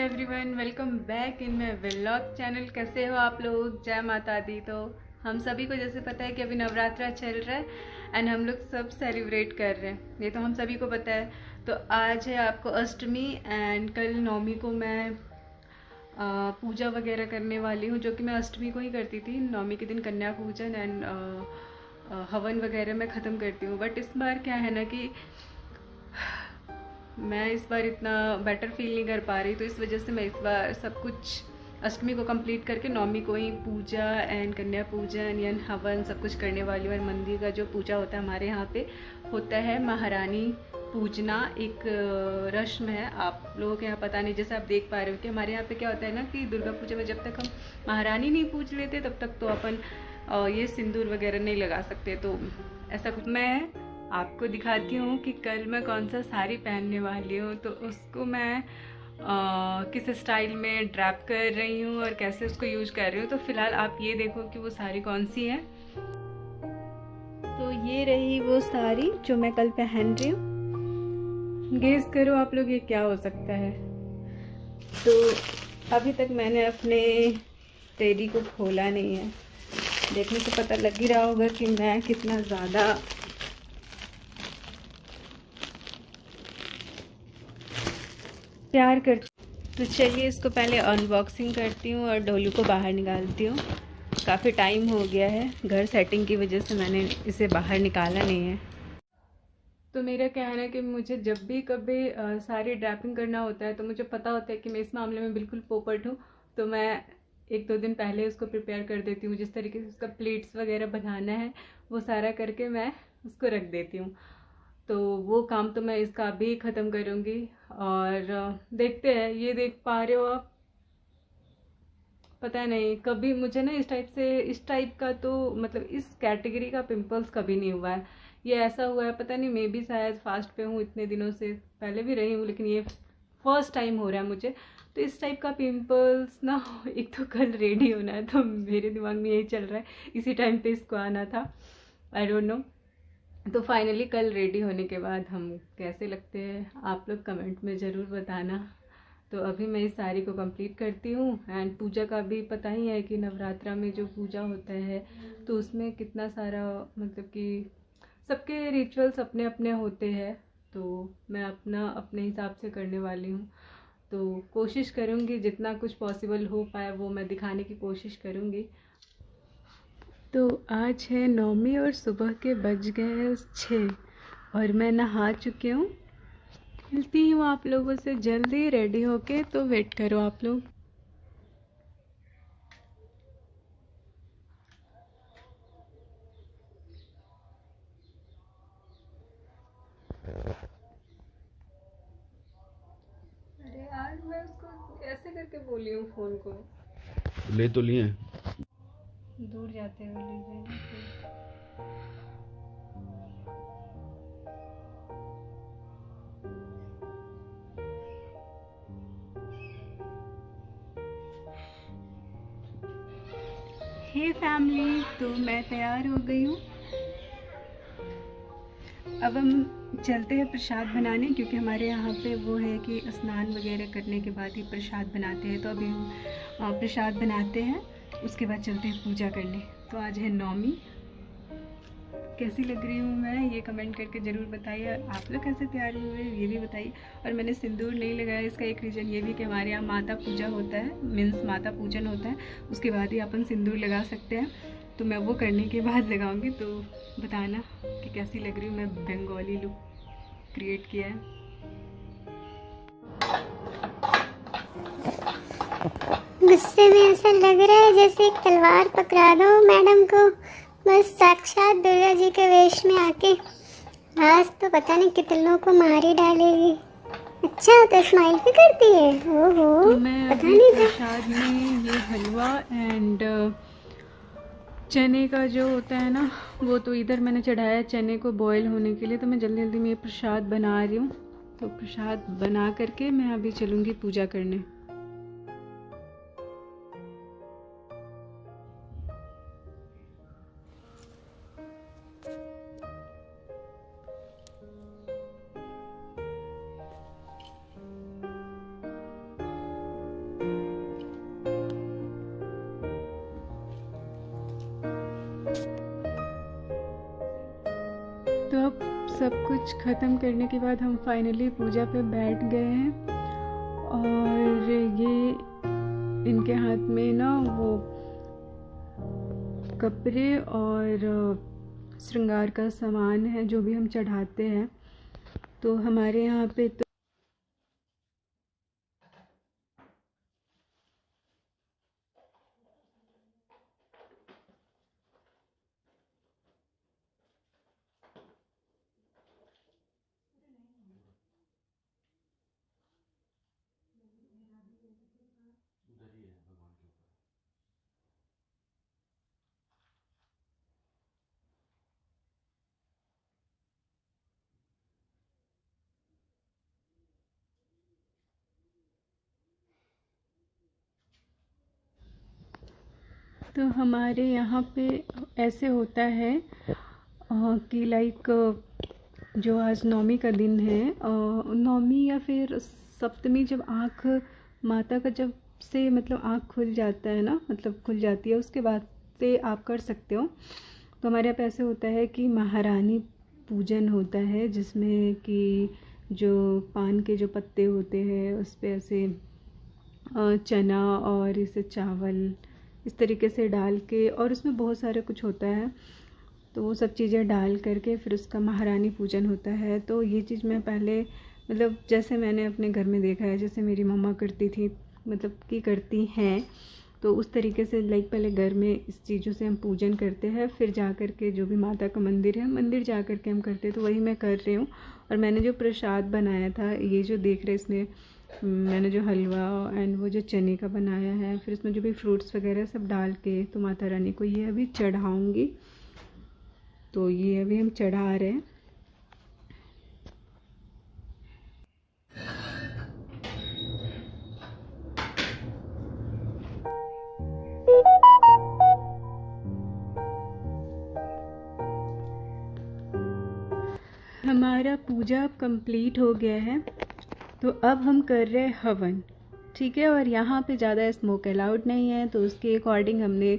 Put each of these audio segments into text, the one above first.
Everyone, welcome back in my vlog channel. कैसे हो आप लोग? जय माता दी। तो हम सभी को जैसे पता है कि अभी नवरात्रा चल रहा है एंड हम लोग सब सेलिब्रेट कर रहे हैं, ये तो हम सभी को पता है। तो आज है आपको अष्टमी एंड कल नवमी को मैं पूजा वगैरह करने वाली हूँ, जो कि मैं अष्टमी को ही करती थी। नवमी के दिन कन्या पूजन एंड हवन वगैरह मैं ख़त्म करती हूँ। बट इस बार क्या है ना कि मैं इस बार इतना बेटर फील नहीं कर पा रही, तो इस वजह से मैं इस बार सब कुछ अष्टमी को कंप्लीट करके नवमी को ही पूजा एंड कन्या पूजन या हवन सब कुछ करने वाली हूँ। और मंदिर का जो पूजा होता है हमारे यहाँ पे होता है महारानी पूजना, एक रस्म है। आप लोगों के यहाँ पता नहीं, जैसे आप देख पा रहे हो कि हमारे यहाँ पे क्या होता है ना कि दुर्गा पूजा में जब तक हम महारानी नहीं पूज लेते तब तक तो अपन ये सिंदूर वगैरह नहीं लगा सकते। तो ऐसा कुछ मैं आपको दिखाती हूँ कि कल मैं कौन सा साड़ी पहनने वाली हूँ, तो उसको मैं किस स्टाइल में ड्रैप कर रही हूँ और कैसे उसको यूज कर रही हूँ। तो फिलहाल आप ये देखो कि वो साड़ी कौन सी है। तो ये रही वो साड़ी जो मैं कल पहन रही हूँ। गेस करो आप लोग ये क्या हो सकता है। तो अभी तक मैंने अपने टेडी को खोला नहीं है। देखने से पता लग ही रहा होगा कि मैं कितना ज़्यादा प्यार करती। तो चलिए इसको पहले अनबॉक्सिंग करती हूँ और डोलू को बाहर निकालती हूँ। काफ़ी टाइम हो गया है, घर सेटिंग की वजह से मैंने इसे बाहर निकाला नहीं है। तो मेरा कहना है कि मुझे जब भी कभी सारी ड्रैपिंग करना होता है तो मुझे पता होता है कि मैं इस मामले में बिल्कुल पोपट हूँ। तो मैं एक दो दिन पहले उसको प्रिपेयर कर देती हूँ, जिस तरीके से उसका प्लेट्स वगैरह बनाना है वो सारा करके मैं उसको रख देती हूँ। तो वो काम तो मैं इसका अभी ख़त्म करूँगी। और देखते हैं, ये देख पा रहे हो आप, पता नहीं कभी मुझे ना इस टाइप का तो मतलब इस कैटेगरी का पिंपल्स कभी नहीं हुआ है। ये ऐसा हुआ है, पता नहीं, मे बी शायद फास्ट पे हूँ इतने दिनों से, पहले भी रही हूँ लेकिन ये फर्स्ट टाइम हो रहा है मुझे। तो इस टाइप का पिंपल्स ना एक तो कल रेडी होना है, तो मेरे दिमाग में यही चल रहा है, इसी टाइम पे इसको आना था। I don't know. तो फाइनली कल रेडी होने के बाद हम कैसे लगते हैं आप लोग कमेंट में ज़रूर बताना। तो अभी मैं इस साड़ी को कंप्लीट करती हूँ एंड पूजा का भी पता ही है कि नवरात्रा में जो पूजा होता है तो उसमें कितना सारा मतलब कि सबके रिचुअल्स अपने अपने होते हैं। तो मैं अपना अपने हिसाब से करने वाली हूँ। तो कोशिश करूँगी जितना कुछ पॉसिबल हो पाए वो मैं दिखाने की कोशिश करूँगी। तो आज है नवमी और सुबह के बज गए 6 और मैं नहा चुकी हूँ। मिलती हूँ आप लोगों से जल्दी रेडी होके, तो वेट करो आप लोग। अरे यार मैं उसको ऐसे करके बोली हूँ फोन को। ले तो लिए, दूर जाते हुए ले जाएंगे। हे फैमिली, तो मैं तैयार हो गई हूँ। अब हम चलते हैं प्रसाद बनाने, क्योंकि हमारे यहाँ पे वो है कि स्नान वगैरह करने के बाद ही प्रसाद बनाते हैं। तो अभी हम प्रसाद बनाते हैं, उसके बाद चलते हैं पूजा करने। तो आज है नवमी। कैसी लग रही हूँ मैं ये कमेंट करके ज़रूर बताइए। आप लोग कैसे तैयार हुए ये भी बताइए। और मैंने सिंदूर नहीं लगाया, इसका एक रीज़न ये भी कि हमारे यहाँ माता पूजा होता है, मीन्स माता पूजन होता है, उसके बाद ही अपन सिंदूर लगा सकते हैं। तो मैं वो करने के बाद लगाऊंगी। तो बताना कि कैसी लग रही हूँ। मैं बंगाली लुक क्रिएट किया है। गुस्से में ऐसा लग रहा है जैसे एक तलवार पकड़ा दो मैडम को, बस साक्षात दुर्गा जी के वेश में आके। आज तो पता नहीं कितने लोगों को मार ही डालेगी। अच्छा तो स्माइल भी करती है, ओहो, तो मैं पता अभी नहीं था। प्रसाद में ये हलवा एंड चने का जो होता है ना, वो तो इधर मैंने चढ़ाया चने को बॉईल होने के लिए। तो मैं जल्दी जल्दी में ये प्रसाद बना रही हूँ। तो प्रसाद बना करके मैं अभी चलूँगी पूजा करने। सब कुछ ख़त्म करने के बाद हम फाइनली पूजा पे बैठ गए हैं। और ये इनके हाथ में ना वो कपड़े और श्रृंगार का सामान है जो भी हम चढ़ाते हैं। तो हमारे यहाँ पे तो हमारे यहाँ पे ऐसे होता है कि लाइक जो आज नवमी का दिन है, नवमी या फिर सप्तमी, जब आँख माता का जब से मतलब आँख खुल जाता है ना, मतलब खुल जाती है, उसके बाद से आप कर सकते हो। तो हमारे यहाँ पे ऐसे होता है कि महारानी पूजन होता है, जिसमें कि जो पान के जो पत्ते होते हैं उस पे ऐसे चना और इसे चावल इस तरीके से डाल के, और उसमें बहुत सारा कुछ होता है, तो वो सब चीज़ें डाल करके फिर उसका महारानी पूजन होता है। तो ये चीज़ मैं पहले मतलब जैसे मैंने अपने घर में देखा है, जैसे मेरी मम्मा करती थी, मतलब कि करती हैं, तो उस तरीके से लाइक पहले घर में इस चीज़ों से हम पूजन करते हैं, फिर जा कर के जो भी माता का मंदिर है, मंदिर जा कर के हम करते हैं। तो वही मैं कर रही हूँ। और मैंने जो प्रसाद बनाया था, ये जो देख रहे इसमें मैंने जो हलवा एंड वो जो चने का बनाया है, फिर इसमें जो भी फ्रूट्स वगैरह सब डाल के तो माता रानी को ये अभी चढ़ाऊँगी। तो ये अभी हम चढ़ा रहे हैं। हमारा पूजा कंप्लीट हो गया है, तो अब हम कर रहे हैं हवन, ठीक है। और यहाँ पे ज़्यादा स्मोक अलाउड नहीं है, तो उसके अकॉर्डिंग हमने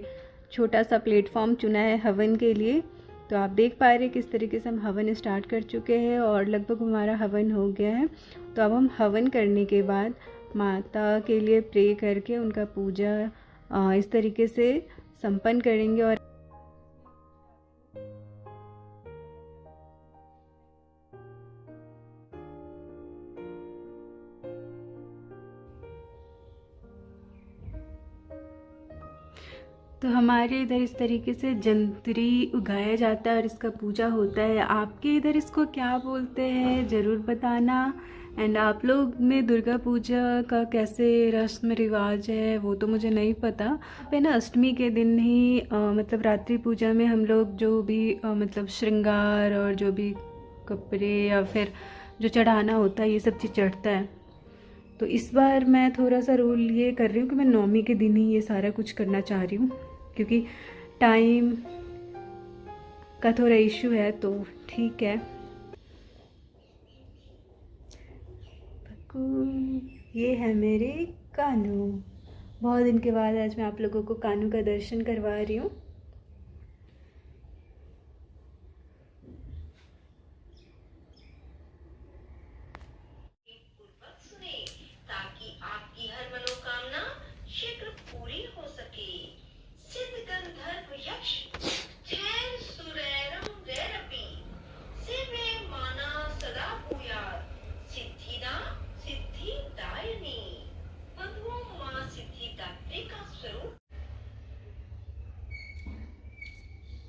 छोटा सा प्लेटफॉर्म चुना है हवन के लिए। तो आप देख पा रहे हैं किस तरीके से हम हवन स्टार्ट कर चुके हैं और लगभग हमारा हवन हो गया है। तो अब हम हवन करने के बाद माता के लिए प्रे करके उनका पूजा इस तरीके से संपन्न करेंगे। और तो हमारे इधर इस तरीके से जंतरी उगाया जाता है और इसका पूजा होता है। आपके इधर इसको क्या बोलते हैं ज़रूर बताना। एंड आप लोग में दुर्गा पूजा का कैसे रस्म रिवाज है वो तो मुझे नहीं पता। पे ना अष्टमी के दिन ही मतलब रात्रि पूजा में हम लोग जो भी मतलब श्रृंगार और जो भी कपड़े या फिर जो चढ़ाना होता है ये सब चीज़ चढ़ता है। तो इस बार मैं थोड़ा सा रूल ये कर रही हूँ कि मैं नवमी के दिन ही ये सारा कुछ करना चाह रही हूँ, क्योंकि टाइम का थोड़ा इशू है। तो ठीक है। ये है मेरे कानू। बहुत दिन के बाद आज मैं आप लोगों को कानू का दर्शन करवा रही हूँ।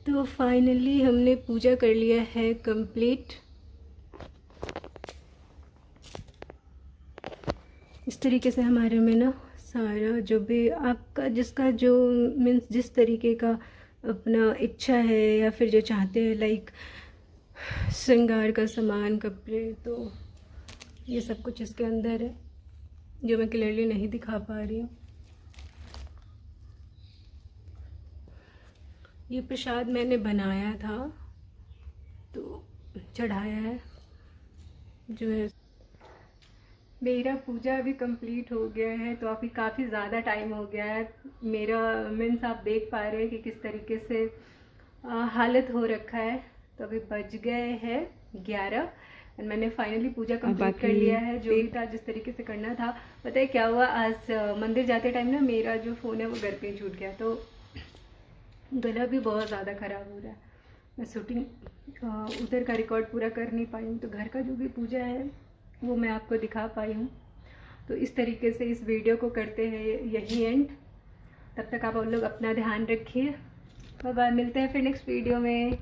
तो फाइनली हमने पूजा कर लिया है कंप्लीट। इस तरीके से हमारे में ना सारा जो भी आपका जिसका जो मीन्स जिस तरीके का अपना इच्छा है या फिर जो चाहते हैं लाइक श्रृंगार का सामान, कपड़े, तो ये सब कुछ इसके अंदर है जो मैं क्लियरली नहीं दिखा पा रही हूँ। ये प्रसाद मैंने बनाया था तो चढ़ाया है जो है। मेरा पूजा अभी कंप्लीट हो गया है, तो अभी काफ़ी ज़्यादा टाइम हो गया है मेरा। मीन्स आप देख पा रहे हैं कि किस तरीके से हालत हो रखा है। तो अभी बज गए हैं 11 एंड मैंने फाइनली पूजा कंप्लीट कर लिया है। जो भी था जिस तरीके से करना था। पता है क्या हुआ, आज मंदिर जाते टाइम ना मेरा जो फ़ोन है वो घर पे छूट गया, तो गला भी बहुत ज़्यादा ख़राब हो रहा है। मैं शूटिंग उधर का रिकॉर्ड पूरा कर नहीं पाई हूँ, तो घर का जो भी पूजा है वो मैं आपको दिखा पाई हूँ। तो इस तरीके से इस वीडियो को करते हैं यही एंड। तब तक आप लोग अपना ध्यान रखिए। बाय बाय, मिलते हैं फिर नेक्स्ट वीडियो में।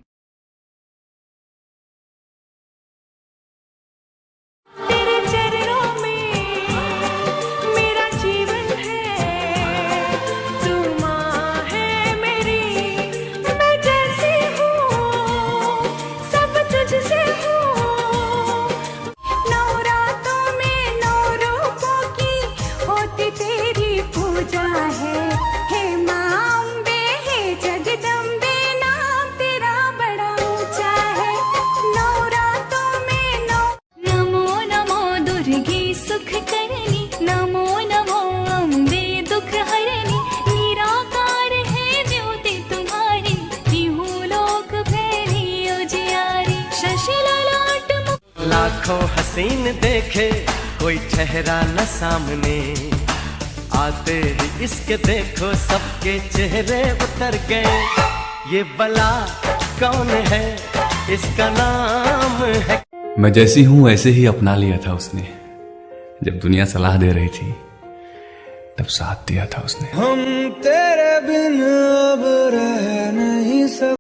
लाखों हसीन देखे कोई ठहरा न सामने, आते ही इसके देखो सबके चेहरे उतर गए। ये बला कौन है, इसका नाम है। मैं जैसी हूं वैसे ही अपना लिया था उसने। जब दुनिया सलाह दे रही थी तब साथ दिया था उसने। हम तेरे बिन अब रह नहीं सकते।